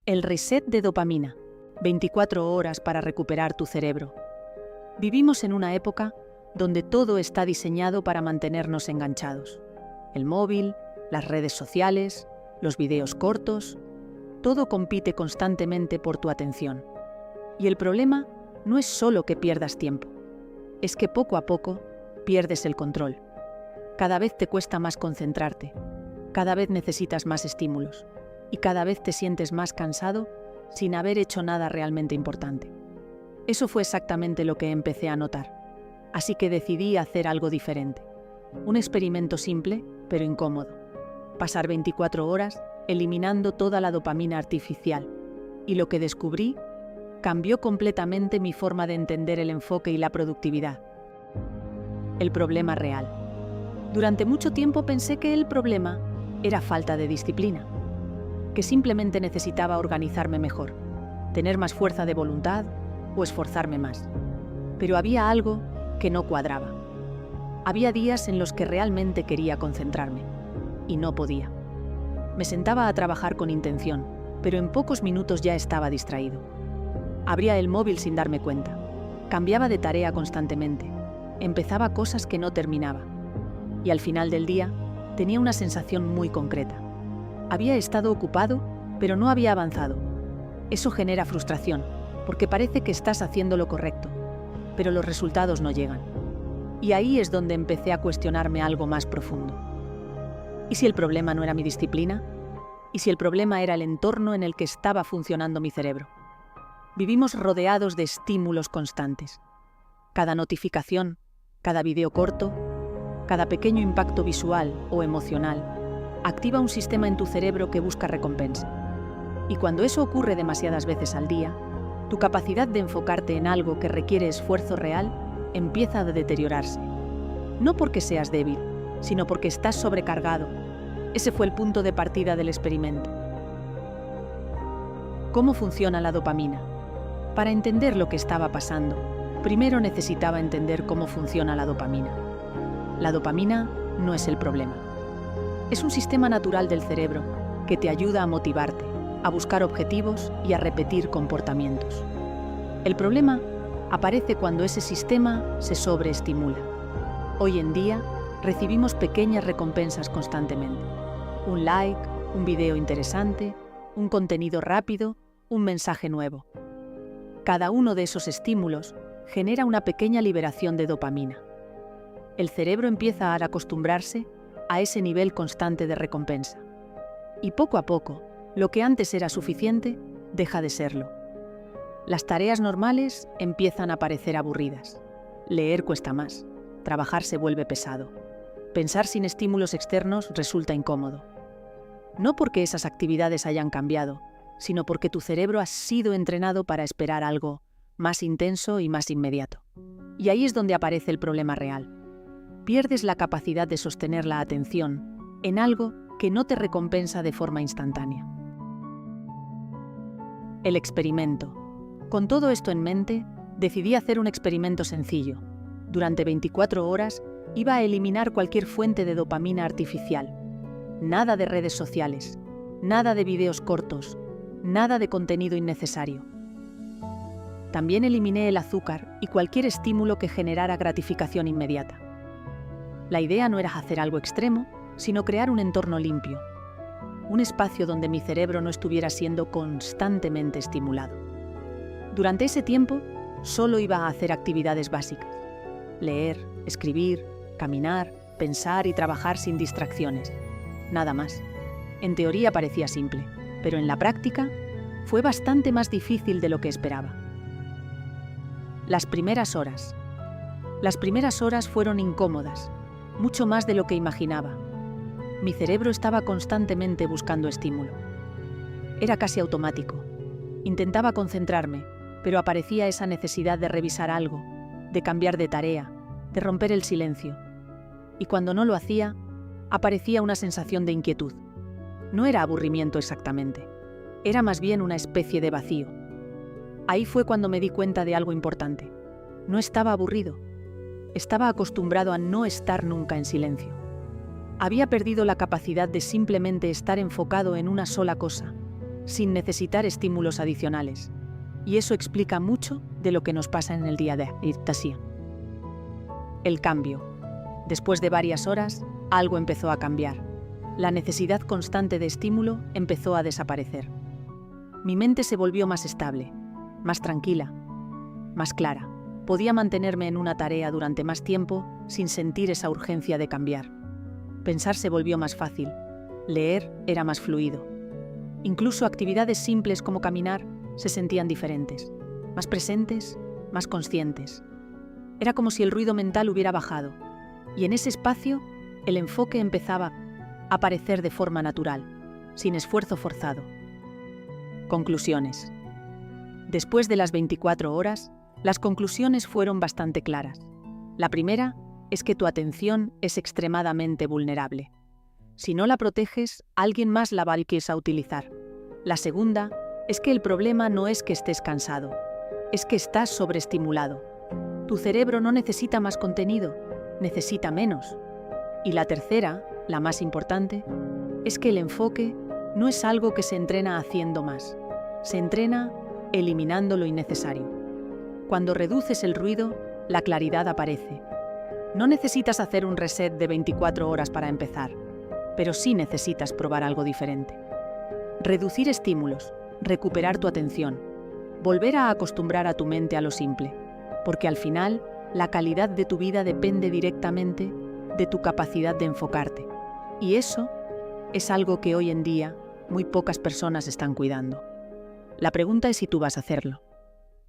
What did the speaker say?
El reset de dopamina. 24 horas para recuperar tu cerebro. Vivimos en una época donde todo está diseñado para mantenernos enganchados. El móvil, las redes sociales, los videos cortos, todo compite constantemente por tu atención. Y el problema no es solo que pierdas tiempo, es que poco a poco pierdes el control. Cada vez te cuesta más concentrarte, cada vez necesitas más estímulos y cada vez te sientes más cansado sin haber hecho nada realmente importante. Eso fue exactamente lo que empecé a notar, así que decidí hacer algo diferente. Un experimento simple, pero incómodo. Pasar 24 horas eliminando toda la dopamina artificial. Y lo que descubrí cambió completamente mi forma de entender el enfoque y la productividad. El problema real. Durante mucho tiempo pensé que el problema era falta de disciplina, que simplemente necesitaba organizarme mejor, tener más fuerza de voluntad o esforzarme más. Pero había algo que no cuadraba. Había días en los que realmente quería concentrarme y no podía. Me sentaba a trabajar con intención, pero en pocos minutos ya estaba distraído. Abría el móvil sin darme cuenta. Cambiaba de tarea constantemente. Empezaba cosas que no terminaba. Y al final del día tenía una sensación muy concreta. Había estado ocupado, pero no había avanzado. Eso genera frustración, porque parece que estás haciendo lo correcto, pero los resultados no llegan. Y ahí es donde empecé a cuestionarme algo más profundo. ¿Y si el problema no era mi disciplina? ¿Y si el problema era el entorno en el que estaba funcionando mi cerebro? Vivimos rodeados de estímulos constantes. Cada notificación, cada video corto, cada pequeño impacto visual o emocional activa un sistema en tu cerebro que busca recompensa. Y cuando eso ocurre demasiadas veces al día, tu capacidad de enfocarte en algo que requiere esfuerzo real empieza a deteriorarse. No porque seas débil, sino porque estás sobrecargado. Ese fue el punto de partida del experimento. ¿Cómo funciona la dopamina? Para entender lo que estaba pasando, primero necesitaba entender cómo funciona la dopamina. La dopamina no es el problema. Es un sistema natural del cerebro que te ayuda a motivarte, a buscar objetivos y a repetir comportamientos. El problema aparece cuando ese sistema se sobreestimula. Hoy en día recibimos pequeñas recompensas constantemente. Un like, un video interesante, un contenido rápido, un mensaje nuevo. Cada uno de esos estímulos genera una pequeña liberación de dopamina. El cerebro empieza a acostumbrarse a ese nivel constante de recompensa. Y poco a poco, lo que antes era suficiente, deja de serlo. Las tareas normales empiezan a parecer aburridas. Leer cuesta más, trabajar se vuelve pesado. Pensar sin estímulos externos resulta incómodo. No porque esas actividades hayan cambiado, sino porque tu cerebro ha sido entrenado para esperar algo más intenso y más inmediato. Y ahí es donde aparece el problema real. Pierdes la capacidad de sostener la atención en algo que no te recompensa de forma instantánea. El experimento. Con todo esto en mente, decidí hacer un experimento sencillo. Durante 24 horas iba a eliminar cualquier fuente de dopamina artificial. Nada de redes sociales, nada de videos cortos, nada de contenido innecesario. También eliminé el azúcar y cualquier estímulo que generara gratificación inmediata. La idea no era hacer algo extremo, sino crear un entorno limpio. Un espacio donde mi cerebro no estuviera siendo constantemente estimulado. Durante ese tiempo, solo iba a hacer actividades básicas. Leer, escribir, caminar, pensar y trabajar sin distracciones. Nada más. En teoría parecía simple, pero en la práctica fue bastante más difícil de lo que esperaba. Las primeras horas. Las primeras horas fueron incómodas, mucho más de lo que imaginaba. Mi cerebro estaba constantemente buscando estímulo. Era casi automático. Intentaba concentrarme, pero aparecía esa necesidad de revisar algo, de cambiar de tarea, de romper el silencio. Y cuando no lo hacía, aparecía una sensación de inquietud. No era aburrimiento exactamente, era más bien una especie de vacío. Ahí fue cuando me di cuenta de algo importante. No estaba aburrido. Estaba acostumbrado a no estar nunca en silencio. Había perdido la capacidad de simplemente estar enfocado en una sola cosa, sin necesitar estímulos adicionales. Y eso explica mucho de lo que nos pasa en el día de hoy. El cambio. Después de varias horas, algo empezó a cambiar. La necesidad constante de estímulo empezó a desaparecer. Mi mente se volvió más estable, más tranquila, más clara. Podía mantenerme en una tarea durante más tiempo sin sentir esa urgencia de cambiar. Pensar se volvió más fácil. Leer era más fluido. Incluso actividades simples como caminar se sentían diferentes, más presentes, más conscientes. Era como si el ruido mental hubiera bajado, y en ese espacio el enfoque empezaba a aparecer de forma natural, sin esfuerzo forzado. Conclusiones. Después de las 24 horas, las conclusiones fueron bastante claras. La primera es que tu atención es extremadamente vulnerable. Si no la proteges, alguien más la va a utilizar. La segunda es que el problema no es que estés cansado, es que estás sobreestimulado. Tu cerebro no necesita más contenido, necesita menos. Y la tercera, la más importante, es que el enfoque no es algo que se entrena haciendo más, se entrena eliminando lo innecesario. Cuando reduces el ruido, la claridad aparece. No necesitas hacer un reset de 24 horas para empezar, pero sí necesitas probar algo diferente. Reducir estímulos, recuperar tu atención, volver a acostumbrar a tu mente a lo simple, porque al final, la calidad de tu vida depende directamente de tu capacidad de enfocarte. Y eso es algo que hoy en día muy pocas personas están cuidando. La pregunta es si tú vas a hacerlo.